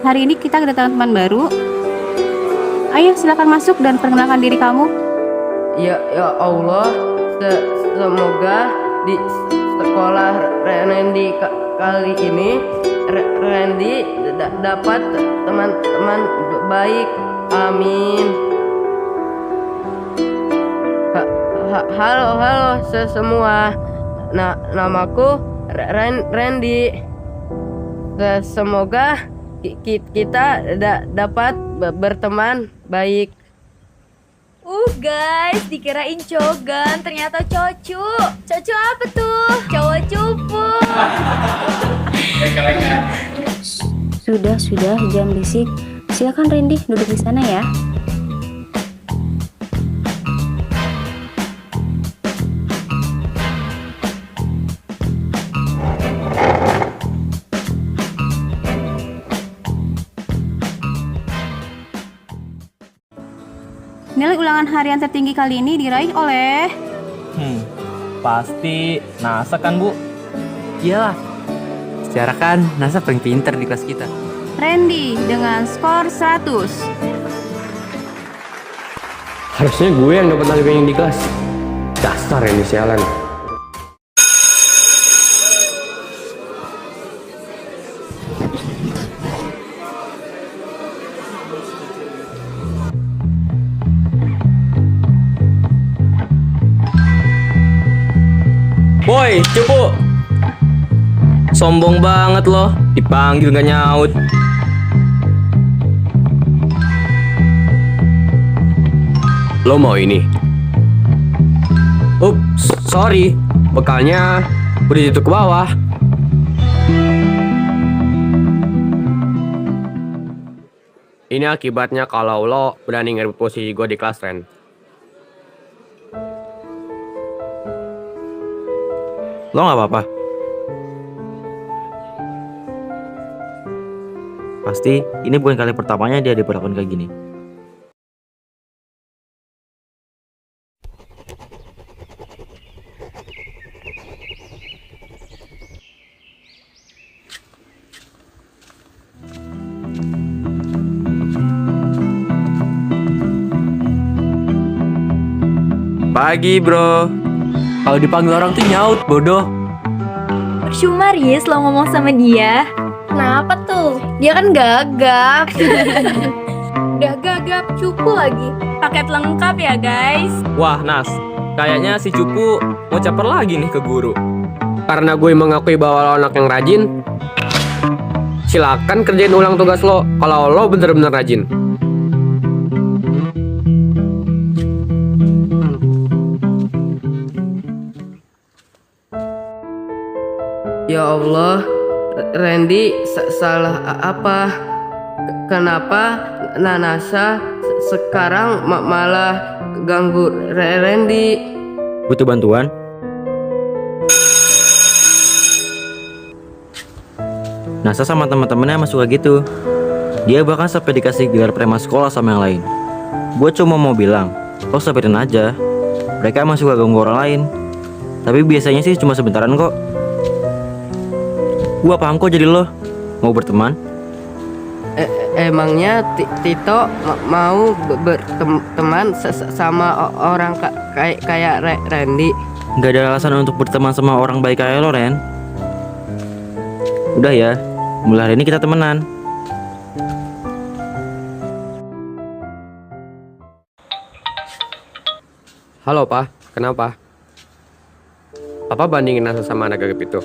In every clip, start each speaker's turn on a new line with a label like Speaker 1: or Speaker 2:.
Speaker 1: Hari ini kita kedatangan teman baru. Ayo silakan masuk dan perkenalkan diri kamu.
Speaker 2: Ya Allah, semoga di sekolah Randy kali ini Randy dapat teman-teman baik. Amin. Halo semua. Namaku Randy. Semoga kita dapat berteman baik.
Speaker 3: Guys, dikirain cogan, ternyata cocu. Cocu apa tuh? Cowok cupu.
Speaker 1: Sudah, jangan berisik. Silakan Randy, duduk di sana ya. Nilai ulangan harian tertinggi kali ini diraih oleh...
Speaker 4: Pasti NASA kan, Bu?
Speaker 5: Iyalah, secara kan NASA paling pinter di kelas kita.
Speaker 1: Randy dengan skor 100.
Speaker 6: Harusnya gue yang dapat nilai yang di kelas. Dasar yang sialan.
Speaker 4: Boy, cupu! Sombong banget loh, dipanggil gak nyaut.
Speaker 6: Lo mau ini? Ups, sorry. Bekalnya udah jatuh ke bawah. Ini akibatnya kalau lo berani ngerebut posisi gue di kelas, Ren.
Speaker 5: Lo gak apa-apa? Pasti ini bukan kali pertamanya dia diperlakukan kayak gini.
Speaker 6: Pagi, bro.
Speaker 5: Kalau dipanggil orang tuh nyaut, bodoh.
Speaker 3: Percuma Riz lo ngomong sama dia. Kenapa tuh? Dia kan gagap. Udah gagap, cupu lagi. Paket lengkap ya guys.
Speaker 4: Wah, Nas, kayaknya si cupu mau caper lagi nih ke guru.
Speaker 6: Karena gue mengakui bahwa lo anak yang rajin, silakan kerjain ulang tugas lo kalau lo bener-bener rajin.
Speaker 2: Ya Allah, Randy salah apa? Kenapa NASA sekarang malah ganggu Randy?
Speaker 5: Butuh bantuan? NASA sama teman-temannya emang suka gitu. Dia bahkan sampai dikasih gelar preman sekolah sama yang lain. Gue cuma mau bilang, lo sabarin aja. Mereka emang suka ganggu orang lain. Tapi biasanya sih cuma sebentaran kok. Gua paham kok jadi lo mau berteman.
Speaker 2: Emangnya Tito mau berteman sama orang kayak Randy?
Speaker 5: Gak ada alasan untuk berteman sama orang baik kayak lo, Ren. Udah ya, mulai hari ini kita temenan.
Speaker 6: Halo, Pak. Kenapa? Papa bandingin NASA sama anak gagap itu.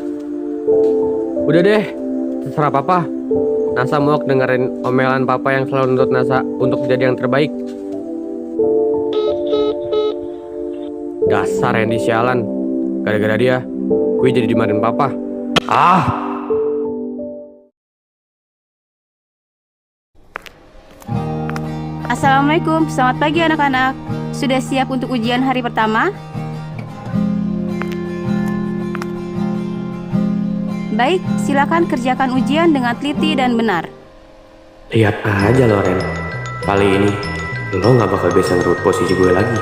Speaker 6: Udah deh, terserah Papa. NASA mau dengerin omelan Papa yang selalu nuntut NASA untuk jadi yang terbaik. Dasar Randy sialan. Gara-gara dia, gue jadi dimarahin Papa.
Speaker 1: Assalamualaikum, selamat pagi anak-anak. Sudah siap untuk ujian hari pertama? Baik, silakan kerjakan ujian dengan teliti dan benar.
Speaker 6: Lihat aja lo, Ren. Kali ini, lo gak bakal bisa ngerebut posisi gue lagi.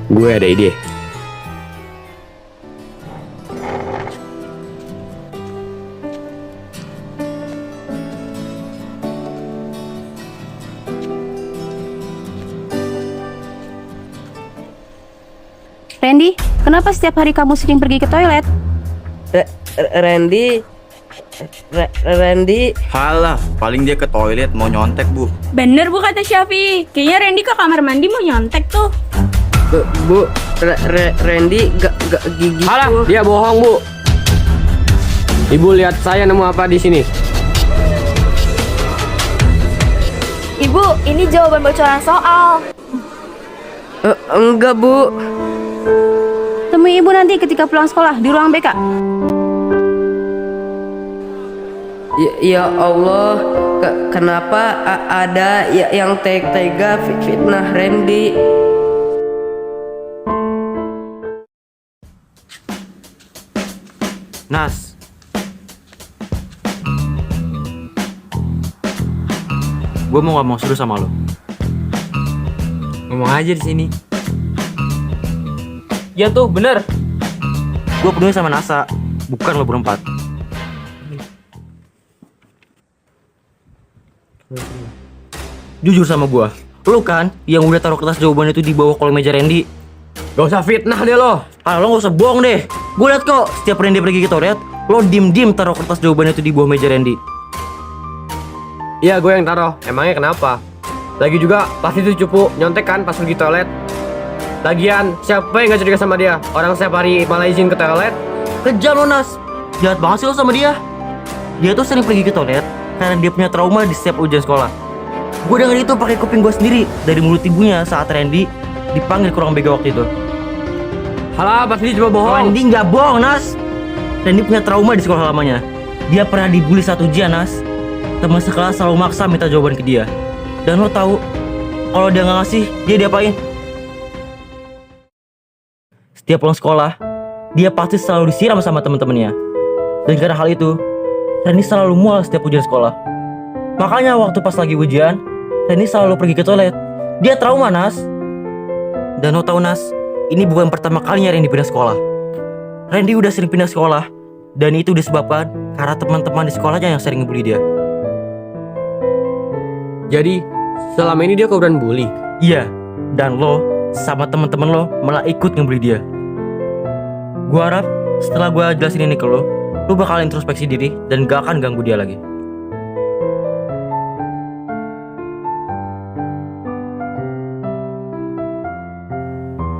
Speaker 6: Gue ada ide.
Speaker 1: Randy, kenapa setiap hari kamu sering pergi ke toilet?
Speaker 2: Randy, Randy,
Speaker 7: Halah, paling dia ke toilet mau nyontek, Bu.
Speaker 3: Bener bu kata Syafi. Kayaknya Randy ke kamar mandi mau nyontek tuh.
Speaker 2: Bu, Randy gak gigi.
Speaker 6: Halah, dia bohong, Bu. Ibu lihat saya nemu apa di sini?
Speaker 3: Ibu, ini jawaban bocoran soal.
Speaker 2: Enggak, Bu.
Speaker 1: Temui ibu nanti ketika pulang sekolah di ruang BK.
Speaker 2: Ya Allah, kenapa ada yang tega fitnah Randy?
Speaker 5: Nas, gue mau ngomong serius sama lo.
Speaker 4: Ngomong aja di sini. Ya tuh, bener.
Speaker 5: Gue peduli sama Nasa, bukan lo berempat. Jujur sama gue, lo kan yang udah taruh kertas jawaban itu di bawah kolong meja Randy.
Speaker 6: Gak usah fitnah deh lo.
Speaker 5: Ah, lo gak usah bohong deh. Gue liat kok, setiap Randy pergi ke toilet, lo dim-dim taruh kertas jawaban itu di bawah meja Randy.
Speaker 6: Iya, gue yang taruh. Emangnya kenapa? Lagi juga pasti itu cupu nyontek kan pas pergi toilet. Lagian, siapa yang gak curiga sama dia? Orang setiap hari malah izin ke toilet.
Speaker 5: Kejam lo, Nas. Jahat banget sih lo sama dia. Dia tuh sering pergi ke toilet karena dia punya trauma di setiap ujian sekolah. Gue denger itu pakai kuping gue sendiri dari mulut ibunya saat Randy dipanggil ke ruang BK waktu itu.
Speaker 6: Halah, pasti dia cuma bohong.
Speaker 5: Randy nggak bohong, Nas. Randy punya trauma di sekolah lamanya. Dia pernah dibully saat ujian, Nas. Teman sekelas selalu maksa minta jawaban ke dia. Dan lo tahu, kalau dia nggak ngasih, dia diapain? Setiap pulang sekolah, dia pasti selalu disiram sama teman-temannya. Dan karena hal itu, Randy selalu mual setiap ujian sekolah. Makanya waktu pas lagi ujian, Randy selalu pergi ke toilet. Dia trauma, Nas. Dan lo tahu, Nas, ini bukan pertama kalinya Randy pindah sekolah. Randy udah sering pindah sekolah, dan itu disebabkan karena teman-teman di sekolahnya yang sering ngebully dia.
Speaker 6: Jadi, selama ini dia korban bully.
Speaker 5: Iya, dan lo sama teman-teman lo malah ikut ngebully dia. Gua harap setelah gua jelasin ini ke lo bakal introspeksi diri dan gak akan ganggu dia lagi.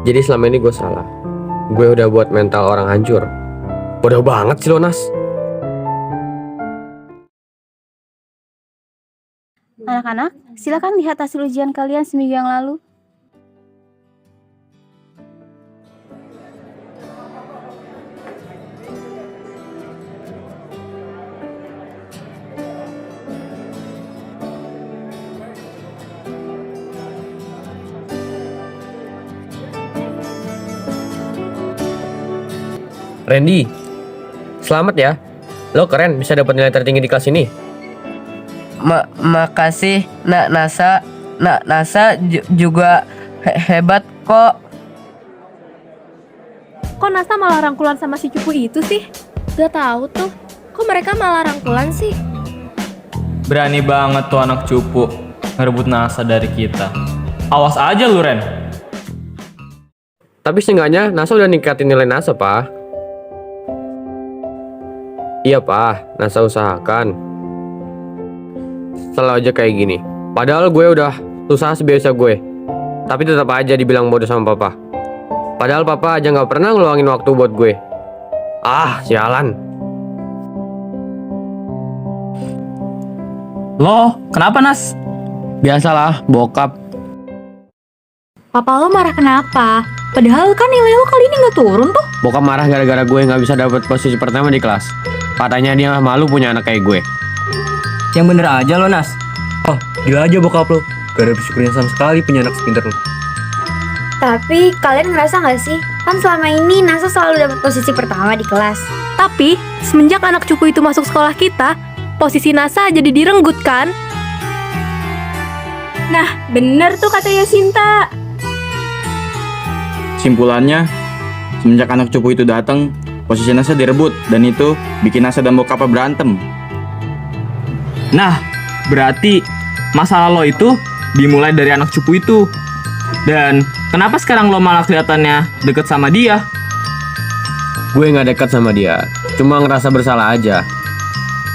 Speaker 6: Jadi selama ini gue salah. Gue udah buat mental orang hancur. Bodoh banget sih lo, Nas.
Speaker 1: Anak-anak, silakan lihat hasil ujian kalian seminggu yang lalu.
Speaker 6: Randy, selamat ya. Lo keren bisa dapat nilai tertinggi di kelas ini.
Speaker 2: Makasih, Nasa. Nasa juga hebat kok.
Speaker 3: Kok Nasa malah rangkulan sama si cupu itu sih? Gak tahu tuh. Kok mereka malah rangkulan sih?
Speaker 4: Berani banget tuh anak cupu ngerebut Nasa dari kita. Awas aja lu, Ren.
Speaker 6: Tapi seenggaknya Nasa udah ningkatin nilai Nasa, Pak. Iya, Pak. Nasa usahakan. Selalu aja kayak gini. Padahal gue udah usaha sebiasa gue. Tapi tetap aja dibilang bodoh sama Papa. Padahal Papa aja gak pernah ngeluangin waktu buat gue. Ah, sialan.
Speaker 4: Lo, kenapa, Nas?
Speaker 6: Biasalah, bokap.
Speaker 3: Papa lo marah kenapa? Padahal kan nilai lo kali ini gak turun tuh.
Speaker 6: Bokap marah gara-gara gue gak bisa dapet posisi pertama di kelas. Katanya dia malu punya anak kayak gue.
Speaker 8: Yang bener aja lo, Nas. Oh, gila aja bokap lo. Gak ada bersyukurnya sama sekali punya anak sepinter lo.
Speaker 9: Tapi kalian ngerasa gak sih? Kan selama ini Nasa selalu dapat posisi pertama di kelas.
Speaker 3: Tapi semenjak anak cupu itu masuk sekolah kita, posisi Nasa jadi direnggut kan? Nah, bener tuh kata Yasinta.
Speaker 7: Kesimpulannya, semenjak anak cupu itu datang, posisi Nasa direbut dan itu bikin Nasa dan bokapnya berantem.
Speaker 4: Nah, berarti masalah lo itu dimulai dari anak cupu itu. Dan kenapa sekarang lo malah kelihatannya deket sama dia?
Speaker 6: Gue nggak dekat sama dia, cuma ngerasa bersalah aja.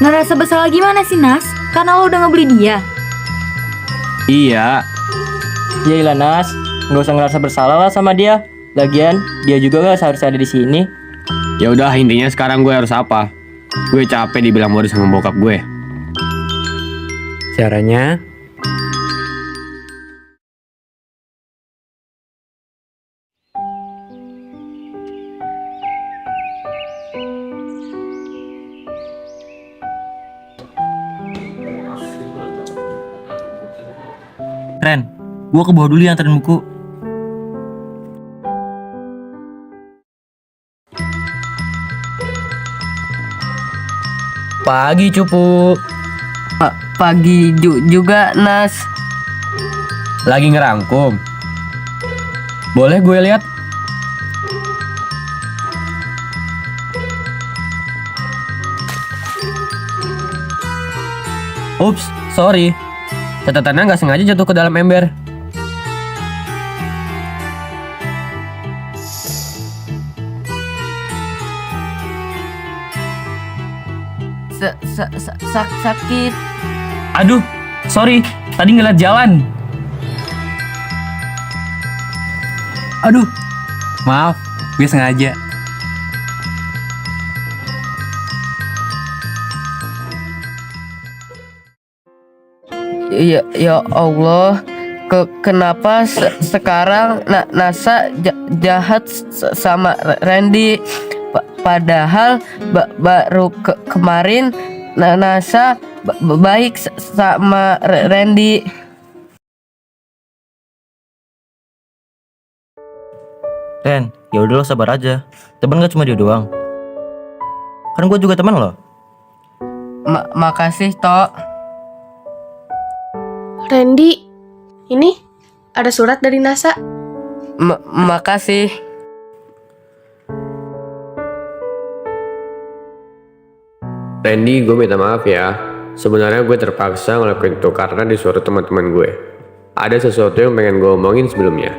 Speaker 3: Ngerasa bersalah gimana sih, Nas? Karena lo udah ngebeli dia.
Speaker 4: Iya.
Speaker 2: Ya ilah Nas, nggak usah ngerasa bersalah lah sama dia. Lagian dia juga gak seharusnya ada di sini.
Speaker 6: Ya udah, intinya sekarang gue harus apa? Gue capek dibilang modus sama bokap gue.
Speaker 8: Caranya,
Speaker 5: Ren, gua ke bawah dulu ya anterin buku.
Speaker 2: Pagi cupu. Pagi juga Nas.
Speaker 6: Lagi ngerangkum. Boleh gue lihat? Ups, sorry. Catatannya nggak sengaja jatuh ke dalam ember.
Speaker 2: Sakit.
Speaker 4: Aduh, sorry. Tadi ngeliat jalan.
Speaker 8: aduh, maaf, gue sengaja.
Speaker 2: Ya Allah, kenapa sekarang Nasa jahat sama Randy? Padahal baru kemarin Nasa baik sama Randy.
Speaker 5: Ren, ya udah lo sabar aja. Temen gak cuma dia doang. Kan gue juga teman lo.
Speaker 2: Makasih, Tok.
Speaker 10: Randy, ini ada surat dari NASA.
Speaker 2: Makasih.
Speaker 6: Randy, gue minta maaf ya. Sebenarnya gue terpaksa ngelakuin itu karena disuruh teman-teman gue. Ada sesuatu yang pengen gue omongin sebelumnya.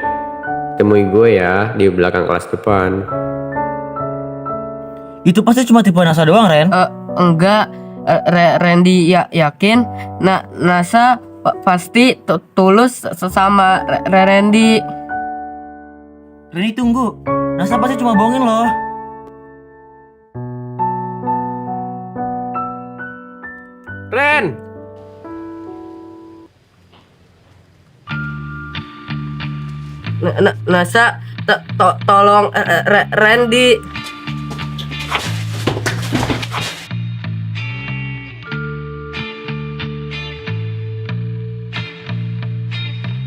Speaker 6: Temui gue ya di belakang kelas depan.
Speaker 5: Itu pasti cuma tipe NASA doang, Ren.
Speaker 2: Enggak, Randy yakin NASA pasti tulus sama Randy.
Speaker 5: Randy tunggu. NASA pasti cuma bohongin lo.
Speaker 6: Ren!
Speaker 2: NASA tolong Randy.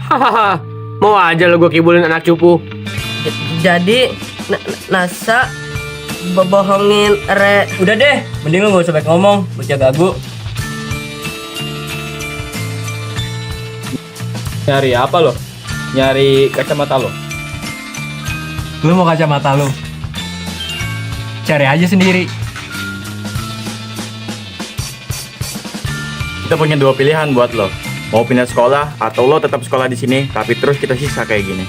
Speaker 6: Hahaha, mau aja lo gue kibulin anak cupu.
Speaker 2: Jadi NASA bohongin
Speaker 8: Udah deh, mending lo gak usah banyak ngomong, bocah gagu.
Speaker 4: Nyari apa lo? Nyari kacamata lo?
Speaker 8: Lu mau kacamata lu? Cari aja sendiri.
Speaker 7: Kita punya dua pilihan buat lo. Mau pindah sekolah atau lo tetap sekolah di sini tapi terus kita sisa kayak gini.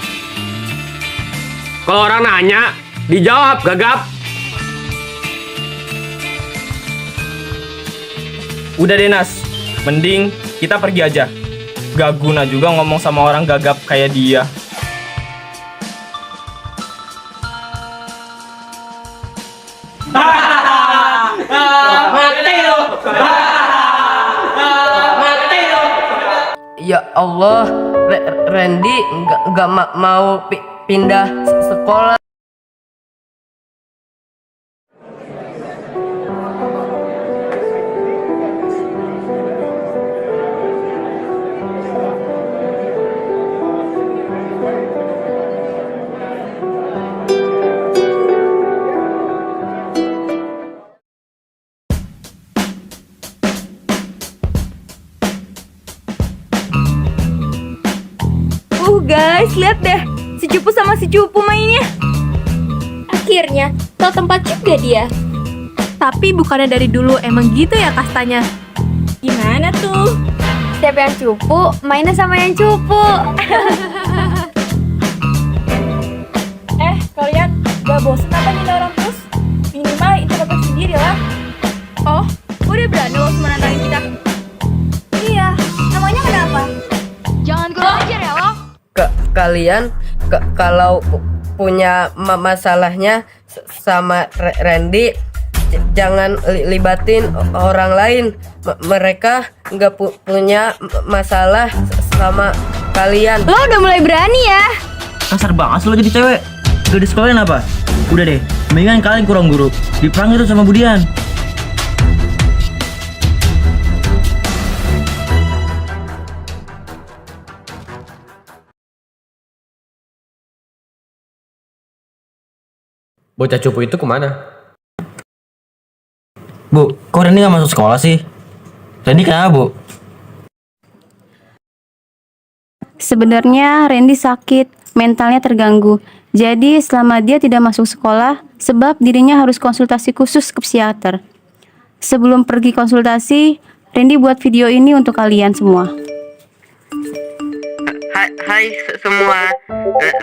Speaker 6: Kalau orang nanya, dijawab, gagap.
Speaker 4: Udah deh Nas, mending kita pergi aja. Gak guna juga ngomong sama orang gagap kayak dia.
Speaker 2: Ya Allah, Randy nggak mau pindah sekolah.
Speaker 3: Guys, lihat deh. Si Cupu sama si cupu mainnya.
Speaker 9: Akhirnya tahu tempat juga dia.
Speaker 3: Tapi bukannya dari dulu emang gitu ya kastanya? Gimana tuh?
Speaker 9: Siapa yang cupu, mainnya sama yang cupu.
Speaker 3: Kalian gak bosan apa nyinda orang terus? Minimal introspeksi sendiri lah. Oh, udah berani lo menantangin kita?
Speaker 9: Iya, namanya kenapa?
Speaker 3: Jangan kurang ajar ya lo.
Speaker 11: Kalian kalau punya masalahnya sama Randy, jangan libatin orang lain. Mereka nggak punya masalah sama kalian.
Speaker 3: Lo udah mulai berani ya?
Speaker 5: Kasar banget lo jadi cewek. Gak di sekolahin apa? Udah deh, mendingan kalian kurang guru. Diperang itu sama Budian.
Speaker 6: Bocah cupu itu kemana?
Speaker 5: Bu, kok Randy gak masuk sekolah sih? Randy kenapa, Bu?
Speaker 1: Sebenarnya Randy sakit, mentalnya terganggu. Jadi selama dia tidak masuk sekolah, sebab dirinya harus konsultasi khusus ke psikiater. Sebelum pergi konsultasi, Randy buat video ini untuk kalian semua.
Speaker 11: Hai semua,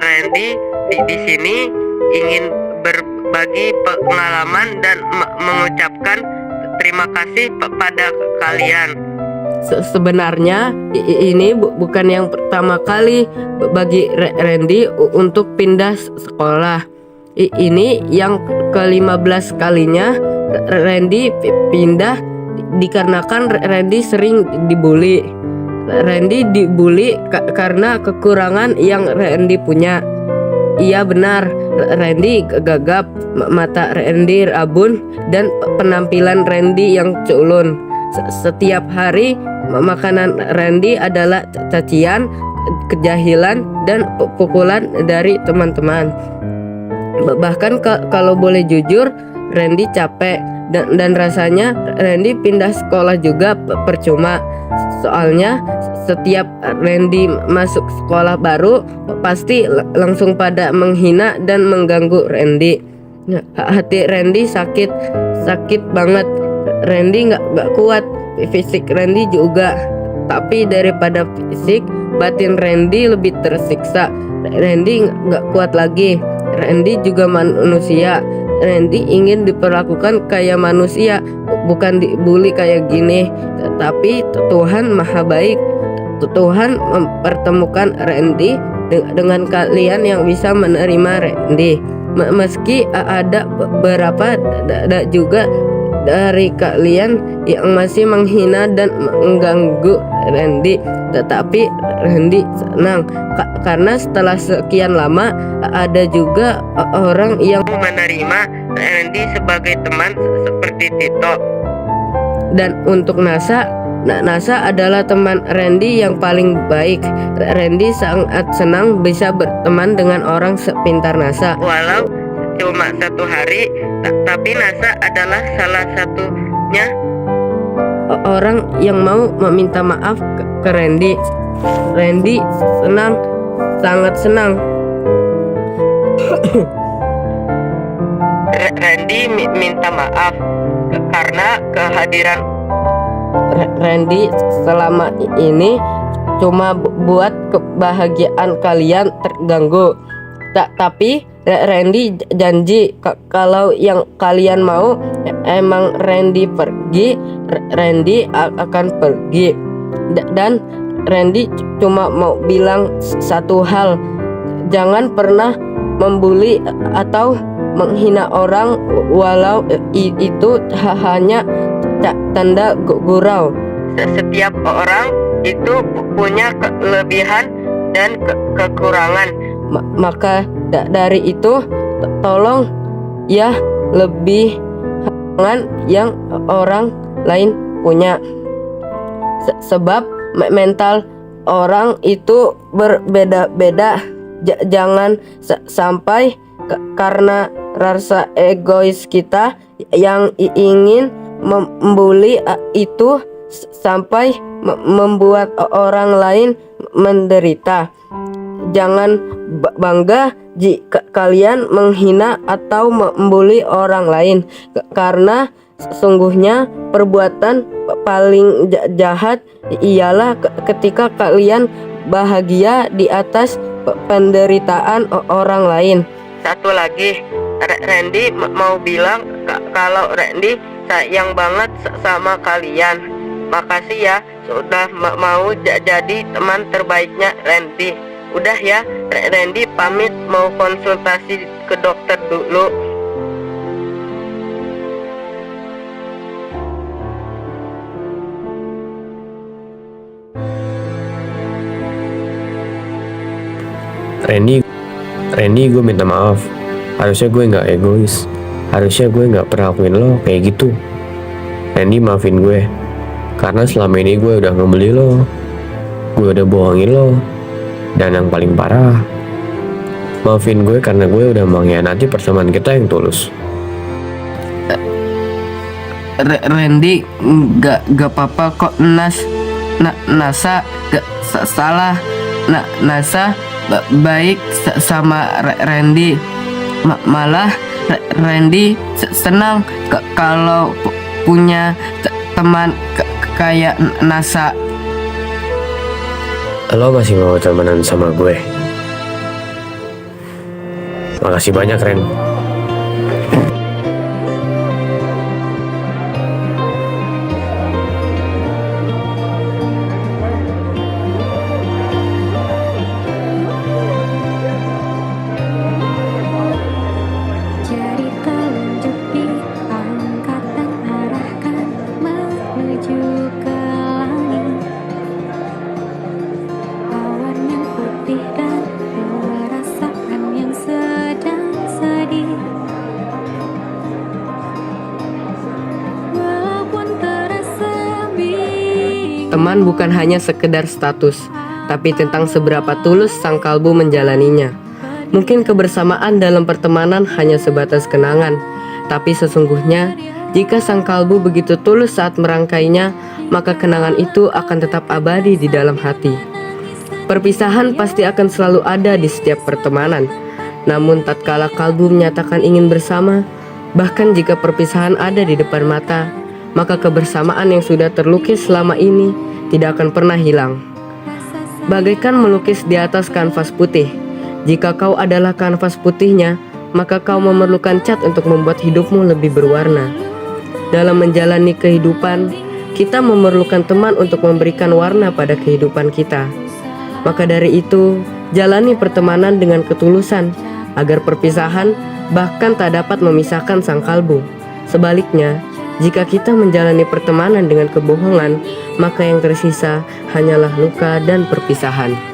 Speaker 11: Randy di sini ingin berbagi pengalaman dan mengucapkan terima kasih pada kalian. Sebenarnya ini bukan yang pertama kali bagi Randy untuk pindah sekolah. Ini yang ke-15 kalinya Randy pindah dikarenakan Randy sering dibully. Randy dibully karena kekurangan yang Randy punya. Iya benar, Randy gagap, mata Randy rabun, dan penampilan Randy yang culun. Setiap hari makanan Randy adalah cacian, kejahilan, dan pukulan dari teman-teman. Bahkan kalau boleh jujur, Randy capek dan rasanya Randy pindah sekolah juga percuma. Soalnya setiap Randy masuk sekolah baru pasti langsung pada menghina dan mengganggu Randy. Hati Randy sakit banget. Randy nggak kuat, fisik Randy juga. Tapi daripada fisik, batin Randy lebih tersiksa. Randy nggak kuat lagi. Randy juga manusia. Randy ingin diperlakukan kayak manusia, bukan dibully kayak gini. Tapi Tuhan maha baik. Tuhan mempertemukan Randy dengan kalian yang bisa menerima Randy. Meski ada beberapa juga dari kalian yang masih menghina dan mengganggu Randy, tetapi Randy senang karena setelah sekian lama ada juga orang yang menerima Randy sebagai teman seperti Tito. Dan untuk NASA adalah teman Randy yang paling baik. Randy sangat senang bisa berteman dengan orang sepintar NASA. Walau cuma satu hari, tapi NASA adalah salah satunya orang yang mau meminta maaf ke Randy. Randy senang, sangat senang. Randy minta maaf karena kehadiran Randy selama ini cuma buat kebahagiaan kalian terganggu. Tapi Randy janji kalau yang kalian mau emang Randy pergi, Randy akan pergi. Dan Randy cuma mau bilang satu hal, jangan pernah membuli atau menghina orang walau itu hanya tanda gurau. Setiap orang itu punya kelebihan dan kekurangan. Maka dari itu tolong ya lebih jangan yang orang lain punya. Sebab mental orang itu berbeda-beda. Jangan sampai karena rasa egois kita yang ingin membuli itu sampai membuat orang lain menderita. jangan bangga jika kalian menghina atau membuli orang lain, karena sesungguhnya perbuatan paling jahat ialah ketika kalian bahagia di atas penderitaan orang lain. Satu lagi, Randy mau bilang kalau Randy sayang banget sama kalian. Makasih ya sudah mau jadi teman terbaiknya Randy. Udah ya, Randy pamit mau konsultasi ke dokter dulu.
Speaker 6: Randy, gue minta maaf. Harusnya gue nggak egois. Harusnya gue nggak pernah lakuin lo kayak gitu. Randy, maafin gue. Karena selama ini gue udah ngebeli lo. Gue udah bohongin lo. Dan yang paling parah, maafin gue karena gue udah mengkhianati persamaan kita yang tulus.
Speaker 11: Randy, gak apa-apa kok Nasa gak salah. Nasa baik sama Randy. Malah Randy senang kalau punya teman kayak Nasa.
Speaker 6: Lo masih mau temenan sama gue? Makasih banyak, Ren.
Speaker 11: Teman bukan hanya sekedar status, tapi tentang seberapa tulus sang kalbu menjalaninya. Mungkin kebersamaan dalam pertemanan hanya sebatas kenangan, tapi sesungguhnya jika sang kalbu begitu tulus saat merangkainya, maka kenangan itu akan tetap abadi di dalam hati. Perpisahan pasti akan selalu ada di setiap pertemanan. Namun tatkala kalbu menyatakan ingin bersama, bahkan jika perpisahan ada di depan mata, maka kebersamaan yang sudah terlukis selama ini tidak akan pernah hilang. Bagaikan melukis di atas kanvas putih. Jika kau adalah kanvas putihnya, maka kau memerlukan cat untuk membuat hidupmu lebih berwarna. Dalam menjalani kehidupan, kita memerlukan teman untuk memberikan warna pada kehidupan kita. Maka dari itu, jalani pertemanan dengan ketulusan, agar perpisahan bahkan tak dapat memisahkan sang kalbu. Sebaliknya, jika kita menjalani pertemanan dengan kebohongan, maka yang tersisa hanyalah luka dan perpisahan.